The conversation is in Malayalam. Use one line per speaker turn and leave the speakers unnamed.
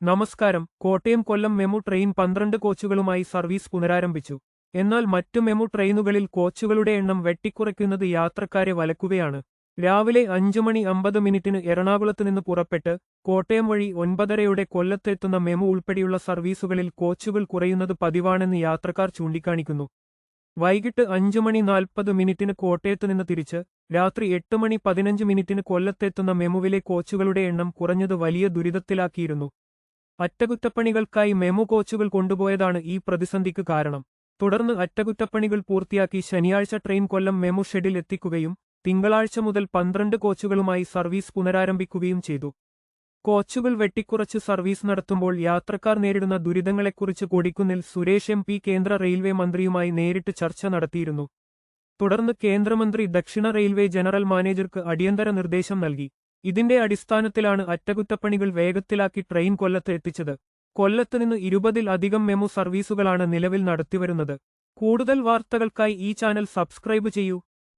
നമസ്കാരം. Kottayam Kollam MEMU train 12 കോച്ചുകളുമായി service പുനരാരംഭിച്ചു. എന്നാൽ മറ്റു മെമു ട്രെയിനുകളിൽ കോച്ചുകളുടെ എണ്ണം വെട്ടിക്കുറയ്ക്കുന്നത് യാത്രക്കാരെ വലക്കുകയാണ്. രാവിലെ 5:50 എറണാകുളത്തുനിന്ന് പുറപ്പെട്ട് കോട്ടയം വഴി 9:30 കൊല്ലത്തെത്തുന്ന മെമു ഉൾപ്പെടെയുള്ള സർവീസുകളിൽ കോച്ചുകൾ കുറയുന്നത് പതിവാണെന്ന് യാത്രക്കാർ ചൂണ്ടിക്കാണിക്കുന്നു. വൈകിട്ട് 5:40 കോട്ടയത്തുനിന്ന് തിരിച്ച് രാത്രി 8:15 കൊല്ലത്തെത്തുന്ന മെമുവിലെ കോച്ചുകളുടെ എണ്ണം കുറഞ്ഞത് വലിയ ദുരിതത്തിലാക്കിയിരുന്നു. അറ്റകുറ്റപ്പണികൾക്കായി മെമു കോച്ചുകൾ കൊണ്ടുപോയതാണ് ഈ പ്രതിസന്ധിക്ക് കാരണം. തുടർന്ന് അറ്റകുറ്റപ്പണികൾ പൂർത്തിയാക്കി ശനിയാഴ്ച ട്രെയിൻ കൊല്ലം മെമു ഷെഡിൽ എത്തിക്കുകയും തിങ്കളാഴ്ച മുതൽ 12 കോച്ചുകളുമായി സർവീസ് പുനരാരംഭിക്കുകയും ചെയ്തു. കോച്ചുകൾ വെട്ടിക്കുറച്ച് സർവീസ് നടത്തുമ്പോൾ യാത്രക്കാർ നേരിടുന്ന ദുരിതങ്ങളെക്കുറിച്ച് കൊടിക്കുന്നിൽ സുരേഷ് എം പി കേന്ദ്ര റെയിൽവേ മന്ത്രിയുമായി നേരിട്ട് ചർച്ച നടത്തിയിരുന്നു. തുടർന്ന് കേന്ദ്രമന്ത്രി ദക്ഷിണ റെയിൽവേ ജനറൽ മാനേജർക്ക് അടിയന്തര നിർദ്ദേശം നൽകി. ഇതിന്റെ അടിസ്ഥാനത്തിലാണ് അറ്റകുറ്റപ്പണികൾ വേഗത്തിലാക്കി ട്രെയിൻ കൊല്ലത്ത് എത്തിച്ചത്. കൊല്ലത്ത് നിന്ന് 20-ൽ-അധികം മെമു സർവീസുകളാണ് നിലവിൽ നടത്തിവരുന്നത്. കൂടുതൽ വാർത്തകൾക്കായി ഈ ചാനൽ സബ്സ്ക്രൈബ് ചെയ്യൂ.